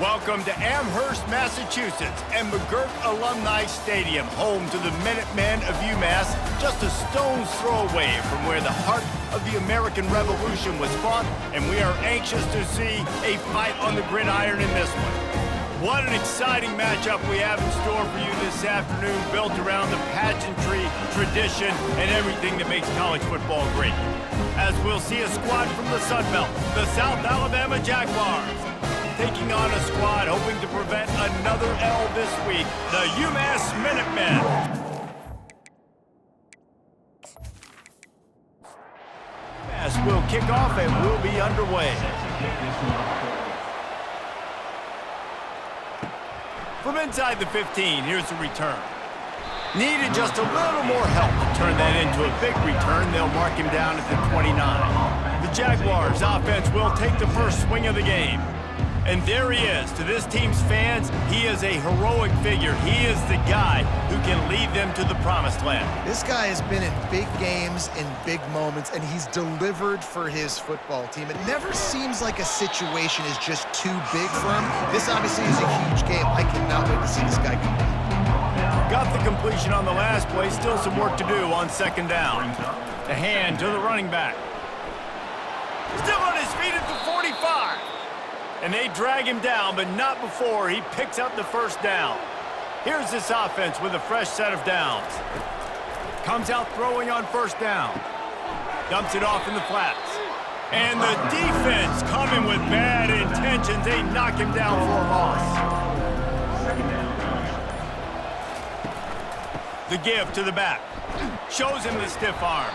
Welcome to Amherst, Massachusetts, and McGurk Alumni Stadium, home to the Minutemen of Umass, just a stone's throw away from where the heart of the American Revolution was fought, and we are anxious to see a fight on the gridiron in this one. What an exciting matchup we have in store for you this afternoon, built around the pageantry, tradition, and everything that makes college football great. As we'll see a squad from the Sun Belt, the South Alabama Jaguars, taking on a squad hoping to prevent another L this week, the Umass Minutemen. Umass will kick off and we'll be underway. From inside the 15, here's the return. Needed just a little more help to turn that into a big return. They'll mark him down at the 29. The Jaguars offense will take the first swing of the game. And there he is. To this team's fans, he is a heroic figure. He is the guy who can lead them to the promised land. This guy has been in big games, in big moments, and he's delivered for his football team. It never seems like a situation is just too big for him. This obviously is a huge game. I cannot wait to see this guy complete. Got the completion on the last play. Still some work to do on second down. The hand to the running back. Still on his feet at the 45. And they drag him down, but not before he picks up the first down. Here's this offense with a fresh set of downs. Comes out throwing on first down. Dumps it off in the flats. And the defense coming with bad intentions. They knock him down for a loss. The give to the back. Shows him the stiff arm.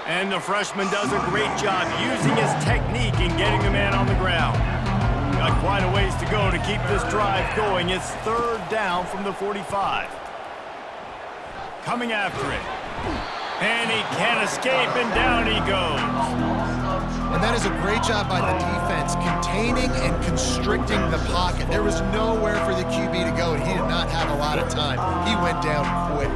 And the freshman does a great job using his technique and getting the man on the ground. Got quite a ways to go to keep this drive going. It's third down from the 45. Coming after it. And he can't escape, and down he goes. And that is a great job by the defense, containing and constricting the pocket. There was nowhere for the QB to go, and he did not have a lot of time. He went down quick.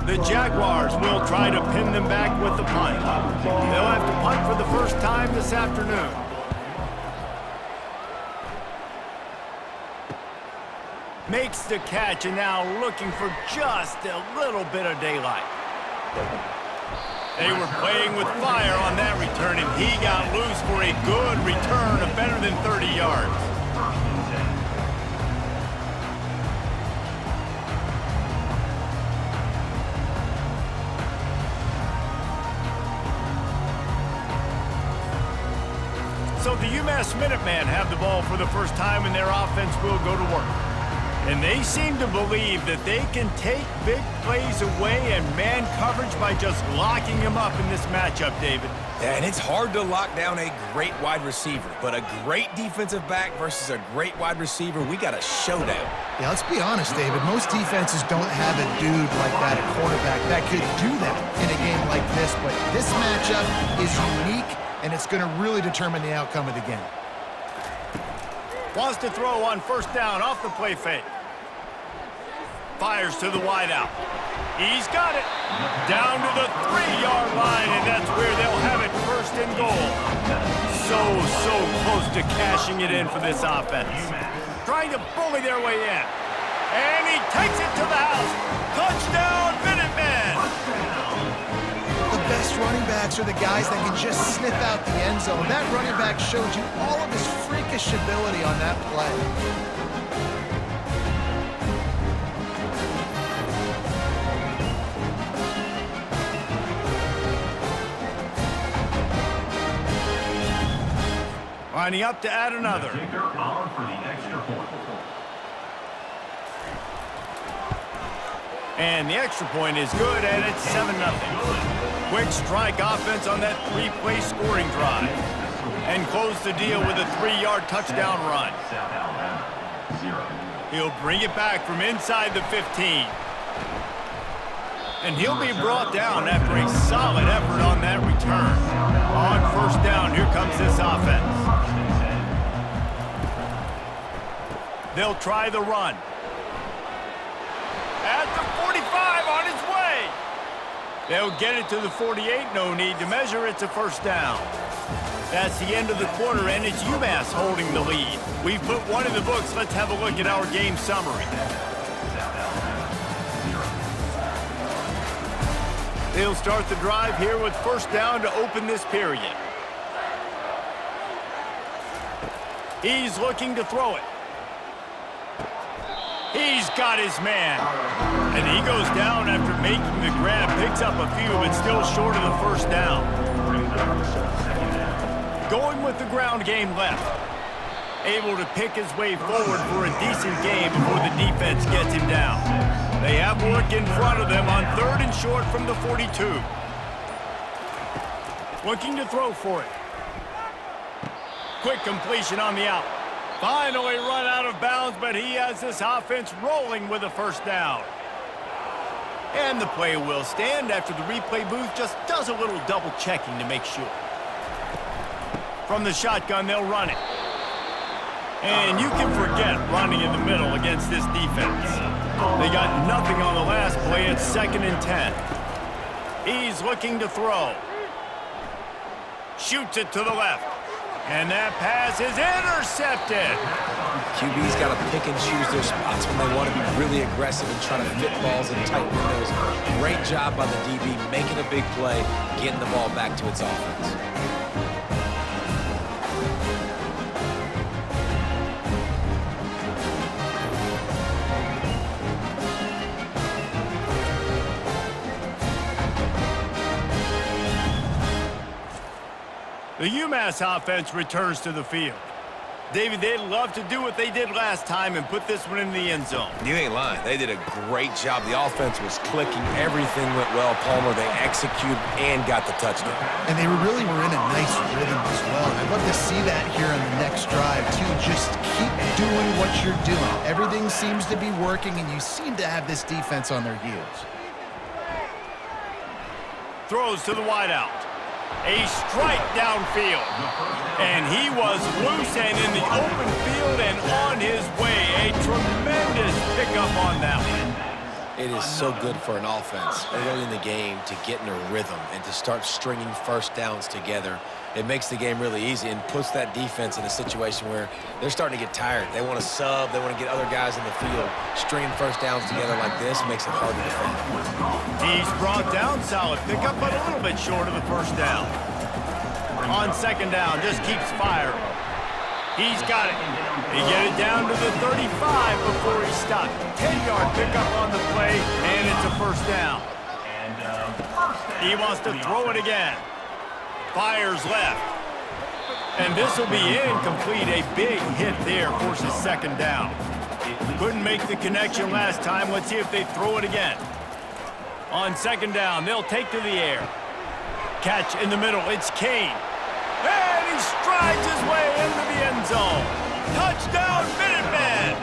The Jaguars will try to pin them back with the punt. They'll have to punt for the first time this afternoon. Makes the catch and now looking for just a little bit of daylight. They were playing with fire on that return, and he got loose for a good return of better than 30 yards. So the Umass Minutemen have the ball for the first time, and their offense will go to work. And they seem to believe that they can take big plays away and man coverage by just locking him up in this matchup, David. Yeah, and it's hard to lock down a great wide receiver, but a great defensive back versus a great wide receiver, we got a showdown. Yeah, let's be honest, David. Most defenses don't have a dude like that, a quarterback, that could do that in a game like this, but this matchup is unique, and it's going to really determine the outcome of the game. Wants to throw on first down off the play fake. Fires to the wideout. He's got it. Down to the 3-yard line, and that's where they'll have it first and goal. So close to cashing it in for this offense. Trying to bully their way in. And he takes it to the house. Touchdown, Minutemen! The best running backs are the guys that can just sniff out the end zone. That running back showed you all of his freakish ability on that play. Lining up to add another. And the extra point is good, and it's 7-0. Quick strike offense on that 3-play scoring drive. And close the deal with a 3-yard touchdown run. He'll bring it back from inside the 15. And he'll be brought down after a solid effort on that return. On first down, here comes this offense. They'll try the run. At the 45, on his way. They'll get it to the 48, no need to measure, it's a first down. That's the end of the quarter, and it's Umass holding the lead. We've put one in the books. Let's have a look at our game summary. They'll start the drive here with first down to open this period. He's looking to throw it. He's got his man. And he goes down after making the grab. Picks up a few, but still short of the first down. Going with the ground game left. Able to pick his way forward for a decent game before the defense gets him down. They have work in front of them on 3rd and short from the 42. Looking to throw for it. Quick completion on the out. Finally run out of bounds, but he has this offense rolling with a first down. And the play will stand after the replay booth just does a little double checking to make sure. From the shotgun, they'll run it. And you can forget running in the middle against this defense. They got nothing on the last play. It's 2nd and 10. He's looking to throw. Shoots it to the left. And that pass is intercepted. QB's got to pick and choose their spots when they want to be really aggressive and try to fit balls in tight windows. Great job by the DB making a big play, getting the ball back to its offense. The UMass offense returns to the field. David, they'd love to do what they did last time and put this one in the end zone. You ain't lying. They did a great job. The offense was clicking. Everything went well, Palmer. They executed and got the touchdown. And they really were in a nice rhythm as well. And I'd love to see that here on the next drive, too. Just keep doing what you're doing. Everything seems to be working, and you seem to have this defense on their heels. Throws to the wideout. A strike downfield. And he was loose and in the open field and on his way. A tremendous pickup on that one. It is so good for an offense early in the game to get in a rhythm and to start stringing first downs together. It makes the game really easy and puts that defense in a situation where they're starting to get tired. They want to sub. They want to get other guys in the field. Stringing first downs together like this makes it hard to defend. He's brought down, solid pickup, but a little bit short of the first down. On 2nd down, just keeps firing. He's got it. They get it down to the 35 before he stopped. 10-yard pickup on the play, and it's a first down. He wants to throw it again. Fires left. And this will be incomplete. A big hit there forces 2nd down. Couldn't make the connection last time. Let's see if they throw it again. On 2nd down, they'll take to the air. Catch in the middle. It's Kane. And he strides his way into the end zone. Touchdown, Minutemen!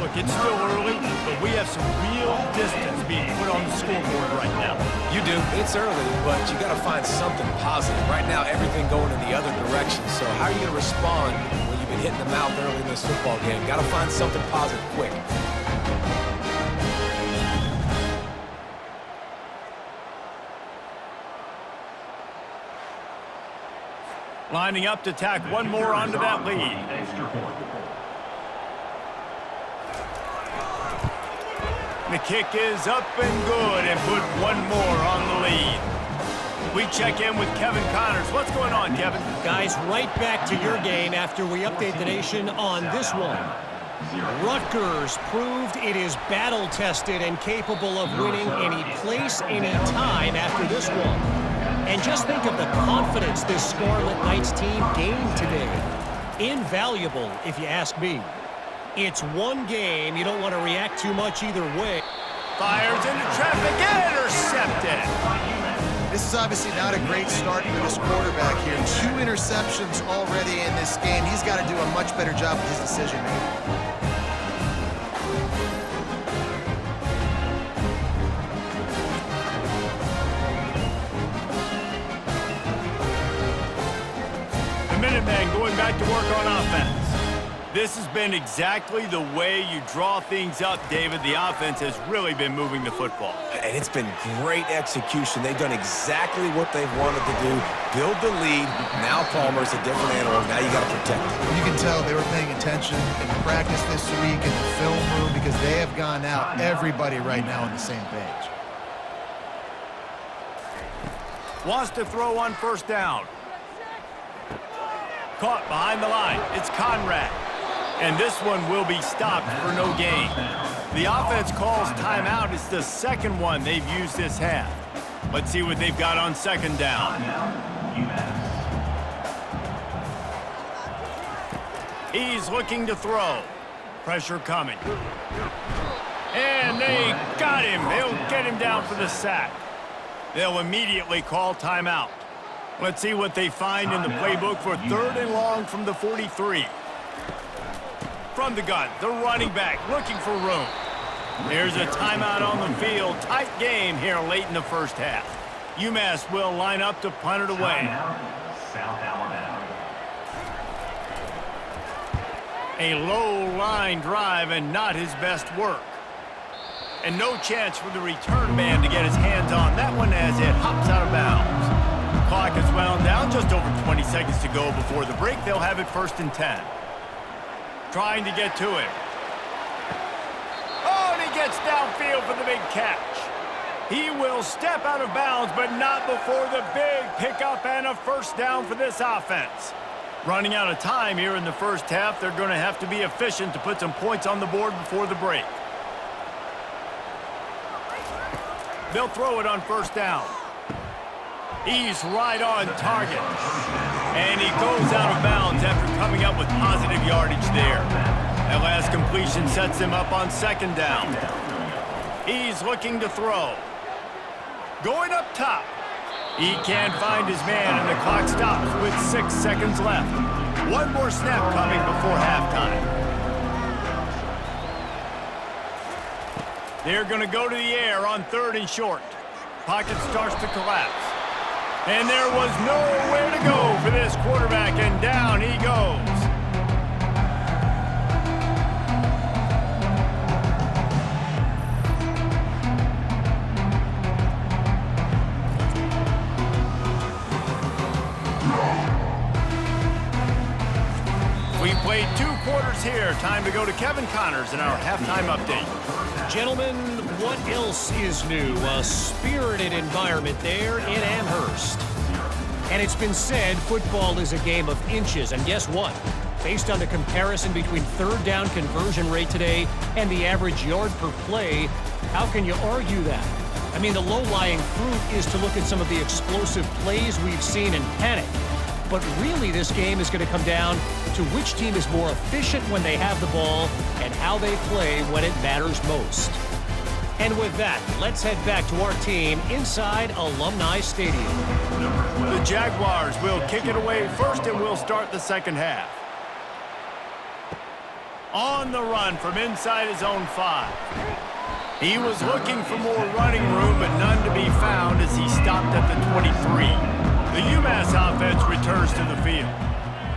Look, it's still early, but we have some real distance being put on the scoreboard right now. You do. It's early, but you got to find something positive. Right now, everything going in the other direction. So how are you going to respond when you've been hitting the mouth early in this football game? Got to find something positive quick. Lining up to tack one more onto that lead. The kick is up and good and put one more on the lead. We check in with Kevin Connors. What's going on, Kevin? Guys, right back to your game after we update the nation on this one. Rutgers proved it is battle-tested and capable of winning any place, any time after this one. And just think of the confidence this Scarlet Knights team gained today. Invaluable, if you ask me. It's one game. You don't want to react too much either way. Fires into traffic, intercepted. This is obviously not a great start for this quarterback here. 2 interceptions already in this game. He's got to do a much better job with his decision-making. Minutemen going back to work on offense. This has been exactly the way you draw things up, David. The offense has really been moving the football. And it's been great execution. They've done exactly what they've wanted to do. Build the lead. Now Palmer's a different animal. Now you got to protect him. You can tell they were paying attention in practice this week in the film room because they have gone out, everybody right now on the same page. Wants to throw on first down. Caught behind the line. It's Conrad. And this one will be stopped for no gain. The offense calls timeout. It's the second one they've used this half. Let's see what they've got on second down. He's looking to throw. Pressure coming. And they got him. They'll get him down for the sack. They'll immediately call timeout. Let's see what they find in the playbook for 3rd and long from the 43. From the gun, the running back looking for room. There's a timeout on the field. Tight game here late in the first half. Umass will line up to punt it away. A low line drive and not his best work. And no chance for the return man to get his hands on that one as it hops out of bounds. Clock is wound down, just over 20 seconds to go before the break. They'll have it 1st and 10. Trying to get to him. Oh, and he gets downfield for the big catch. He will step out of bounds, but not before the big pickup and a first down for this offense. Running out of time here in the first half, they're going to have to be efficient to put some points on the board before the break. They'll throw it on first down. He's right on target. And he goes out of bounds after coming up with positive yardage there. That last completion sets him up on second down. He's looking to throw. Going up top. He can't find his man, and the clock stops with 6 seconds left. One more snap coming before halftime. They're going to go to the air on 3rd and short. Pocket starts to collapse. And there was nowhere to go for this quarterback, and down he goes. We played 2 quarters here. Time to go to Kevin Connors in our halftime update. Gentlemen, what else is new? A spirited environment there in Amherst. And it's been said football is a game of inches. And guess what? Based on the comparison between 3rd down conversion rate today and the average yard per play, how can you argue that? I mean, the low-lying fruit is to look at some of the explosive plays we've seen and panic. But really, this game is going to come down to which team is more efficient when they have the ball and how they play when it matters most. And with that, let's head back to our team inside Alumni Stadium. The Jaguars will kick it away first, and we'll start the second half. On the run from inside his own 5. He was looking for more running room, but none to be found as he stopped at the 23. The Umass offense returns to the field.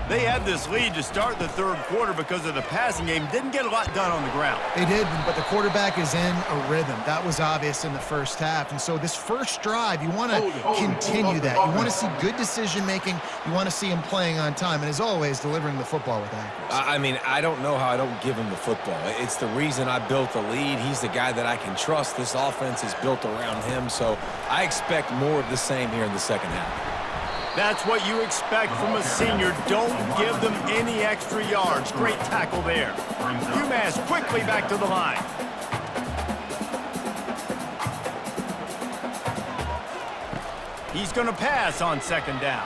They had this lead to start the 3rd quarter because of the passing game. Didn't get a lot done on the ground. They did, but the quarterback is in a rhythm. That was obvious in the first half. And so this first drive, you want to continue that. You want to see good decision-making. You want to see him playing on time. And as always, delivering the football with accuracy. I mean, I don't know how I don't give him the football. It's the reason I built the lead. He's the guy that I can trust. This offense is built around him. So I expect more of the same here in the second half. That's what you expect from a senior. Don't give them any extra yards. Great tackle there. Umass quickly back to the line. He's going to pass on second down.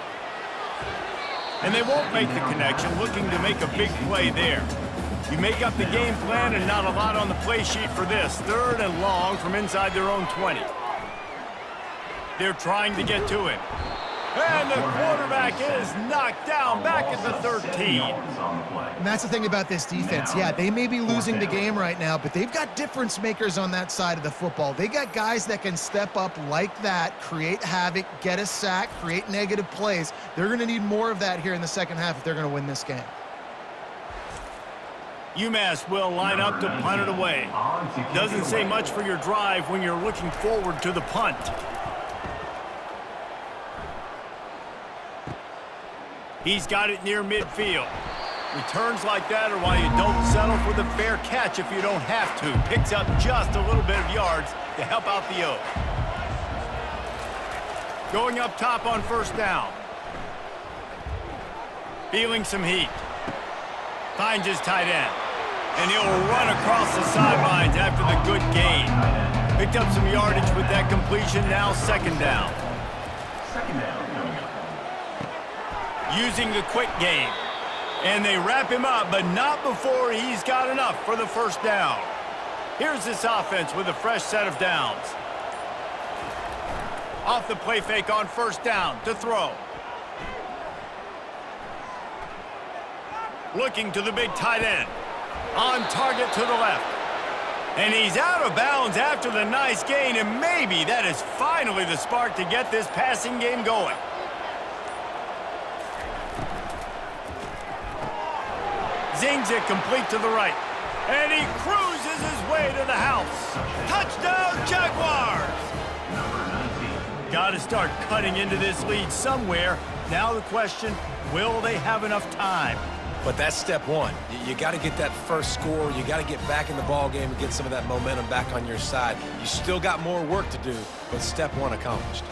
And they won't make the connection, looking to make a big play there. You make up the game plan and not a lot on the play sheet for this. 3rd and long from inside their own 20. They're trying to get to him. And the quarterback is knocked down back at the 13. And that's the thing about this defense. Yeah, they may be losing the game right now, but they've got difference makers on that side of the football. They got guys that can step up like that, create havoc, get a sack, create negative plays. They're going to need more of that here in the second half if they're going to win this game. UMass will line up to punt it away. Doesn't say much for your drive when you're looking forward to the punt. He's got it near midfield. Returns like that are why you don't settle for the fair catch if you don't have to. Picks up just a little bit of yards to help out the O. Going up top on first down. Feeling some heat. Finds his tight end. And he'll run across the sidelines after the good gain. Picked up some yardage with that completion, now second down. Using the quick game. And they wrap him up, but not before he's got enough for the first down. Here's this offense with a fresh set of downs. Off the play fake on first down to throw. Looking to the big tight end. On target to the left. And he's out of bounds after the nice gain, and maybe that is finally the spark to get this passing game going. Zings it complete to the right. And he cruises his way to the house. Touchdown, Jaguars! Got to start cutting into this lead somewhere. Now the question, will they have enough time? But that's step one. You got to get that first score. You got to get back in the ball game and get some of that momentum back on your side. You still got more work to do, but step one accomplished.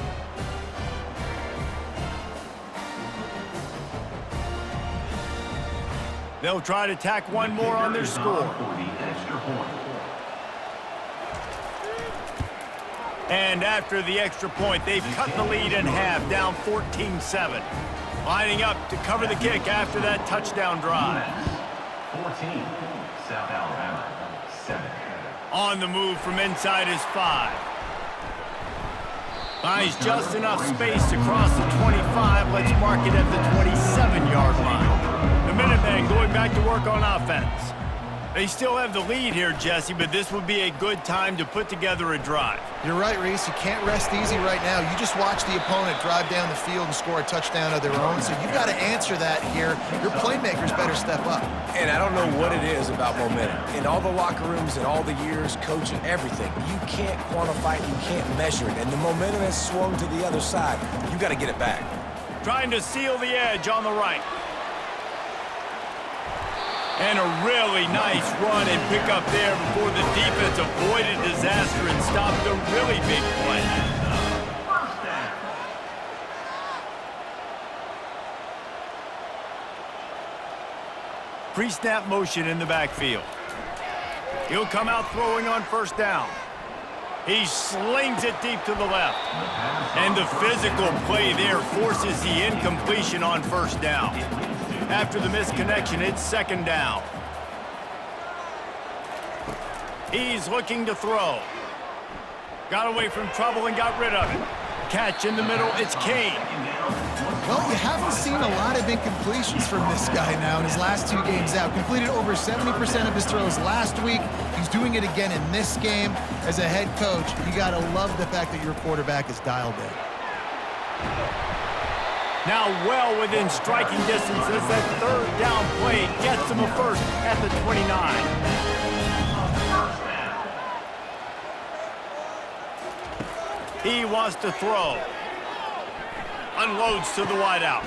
They'll try to tack one more on their score. And after the extra point, they've cut the lead in half, down 14-7. Lining up to cover the kick after that touchdown drive. 14, South Alabama, 7. On the move from inside his 5. Finds just enough space to cross the 25. Let's mark it at the 27-yard line. The Minutemen going back to work on offense. They still have the lead here, Jesse, but this would be a good time to put together a drive. You're right, Reese. You can't rest easy right now. You just watch the opponent drive down the field and score a touchdown of their own, so you've got to answer that here. Your playmakers better step up. And I don't know what it is about momentum. In all the locker rooms and all the years, coaching, everything, you can't quantify it, you can't measure it. And the momentum has swung to the other side. You got to get it back. Trying to seal the edge on the right. And a really nice run and pick up there before the defense avoided disaster and stopped a really big play. Pre-snap motion in the backfield. He'll come out throwing on first down. He slings it deep to the left. And the physical play there forces the incompletion on first down. After the misconnection, it's second down. He's looking to throw. Got away from trouble and got rid of it. Catch in the middle, it's Kane. Well, you haven't seen a lot of incompletions from this guy now in his last 2 games out. Completed over 70% of his throws last week. He's doing it again in this game. As a head coach, you got to love the fact that your quarterback is dialed in. Now well within striking distance as that third down play gets him a first at the 29. He wants to throw. Unloads to the wideout.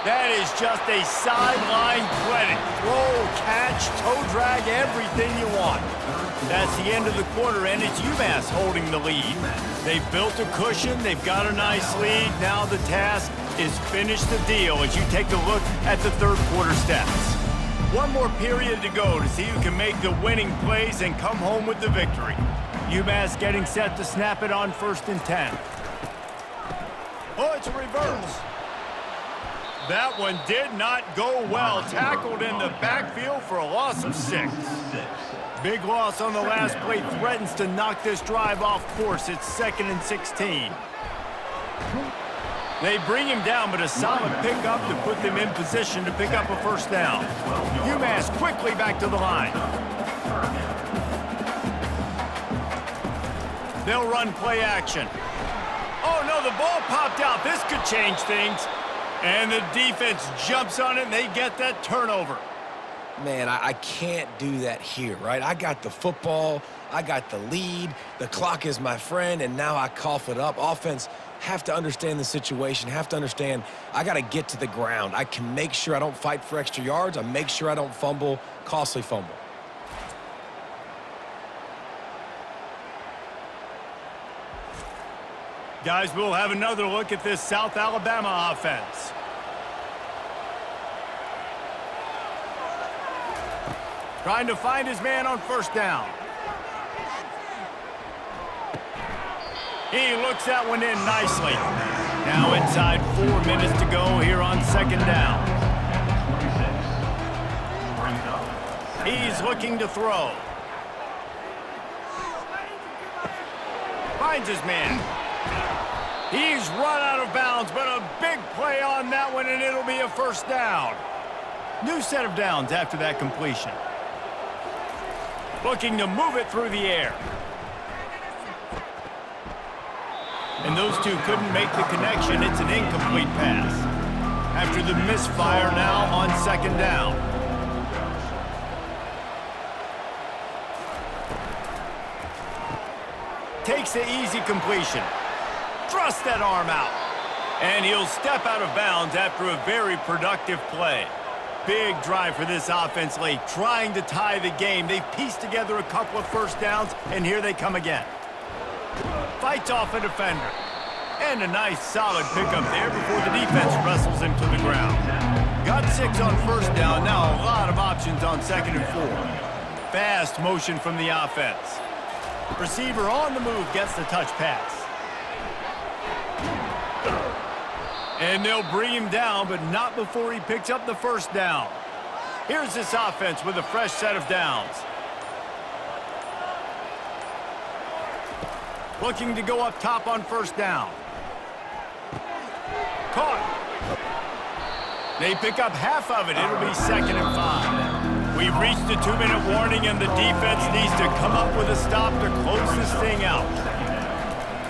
That is just a sideline credit. Throw, catch, toe drag, everything you want. That's the end of the quarter, and it's UMass holding the lead. They've built a cushion. They've got a nice lead. Now the task is finish the deal as you take a look at the third quarter stats. One more period to go to see who can make the winning plays and come home with the victory. UMass getting set to snap it on 1st and 10. Oh, it's a reverse. That one did not go well. Tackled in the backfield for a loss of 6. Big loss on the last play threatens to knock this drive off course. It's 2nd and 16. They bring him down, but a solid pickup to put them in position to pick up a first down. UMass quickly back to the line. They'll run play action. Oh, no, the ball popped out. This could change things. And the defense jumps on it, and they get that turnover. man, I can't do that here, right? I got the football, I got the lead, the clock is my friend, and now I cough it up. Offense have to understand the situation, have to understand I got to get to the ground. I can make sure I don't fight for extra yards. I make sure I don't fumble, costly fumble. Guys, we'll have another look at this South Alabama offense. Trying to find his man on first down. He looks that one in nicely. Now inside 4 minutes to go here on second down. He's looking to throw. Finds his man. He's run out of bounds, but a big play on that one, and it'll be a first down. New set of downs after that completion. Looking to move it through the air. And those two couldn't make the connection. It's an incomplete pass. After the misfire now on second down. Takes the easy completion. Thrust that arm out. And he'll step out of bounds after a very productive play. Big drive for this offense late, trying to tie the game. They've pieced together a couple of first downs, and here they come again. Fights off a defender. And a nice solid pickup there before the defense wrestles him to the ground. Got 6 on first down, now a lot of options on second and 4. Fast motion from the offense. Receiver on the move gets the touch pass. And they'll bring him down, but not before he picks up the first down. Here's this offense with a fresh set of downs. Looking to go up top on first down. Caught. They pick up half of it. It'll be second and 5. We've reached the 2-minute warning, and the defense needs to come up with a stop to close this thing out.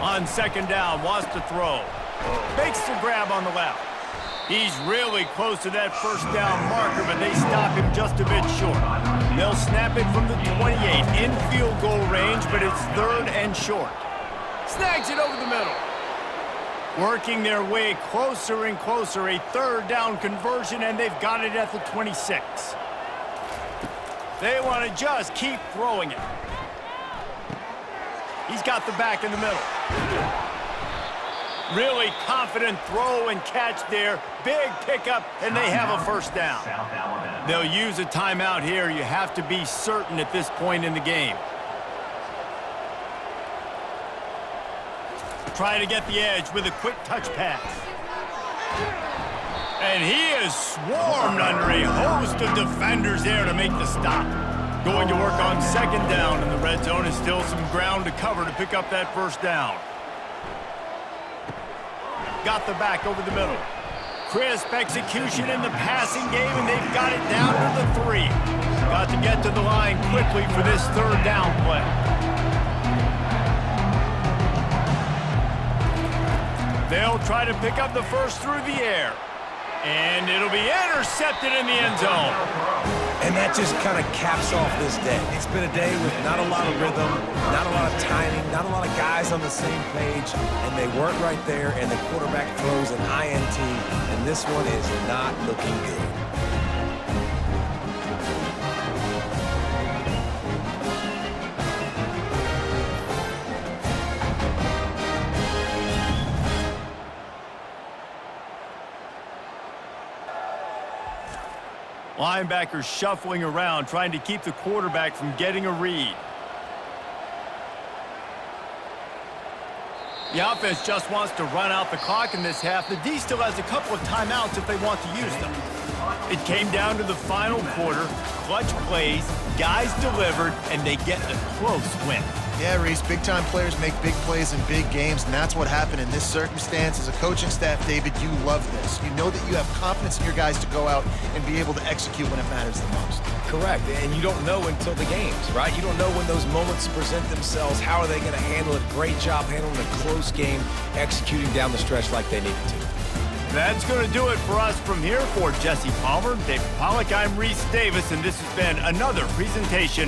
On second down, wants to throw. Makes the grab on the left. He's really close to that first down marker, but they stop him just a bit short. They'll snap it from the 28 in field goal range, but it's third and short. Snags it over the middle. Working their way closer and closer. A third down conversion, and they've got it at the 26. They want to just keep throwing it. He's got the back in the middle. Really confident throw and catch there. Big pickup, and they have a first down. They'll use a timeout here. You have to be certain at this point in the game. Trying to get the edge with a quick touch pass. And he is swarmed under a host of defenders there to make the stop. Going to work on second down, and the red zone is still some ground to cover to pick up that first down. Got the back over the middle. Crisp execution in the passing game, and they've got it down to the 3. Got to get to the line quickly for this third down play. They'll try to pick up the first through the air. And it'll be intercepted in the end zone. And that just kind of caps off this day. It's been a day with not a lot of rhythm, not a lot of timing, not a lot of guys on the same page, and they weren't right there, and the quarterback throws an INT, and this one is not looking good. Linebackers shuffling around, trying to keep the quarterback from getting a read. The offense just wants to run out the clock in this half. The D still has a couple of timeouts if they want to use them. It came down to the final quarter. Clutch plays, guys delivered, and they get a close win. Yeah, Reese, big-time players make big plays in big games, and that's what happened in this circumstance. As a coaching staff, David, you love this. You know that you have confidence in your guys to go out and be able to execute when it matters the most. Correct, and you don't know until the games, right? You don't know when those moments present themselves. How are they going to handle it? Great job handling a close game, executing down the stretch like they needed to. That's going to do it for us from here. For Jesse Palmer, David Pollack, I'm Reese Davis, and this has been another presentation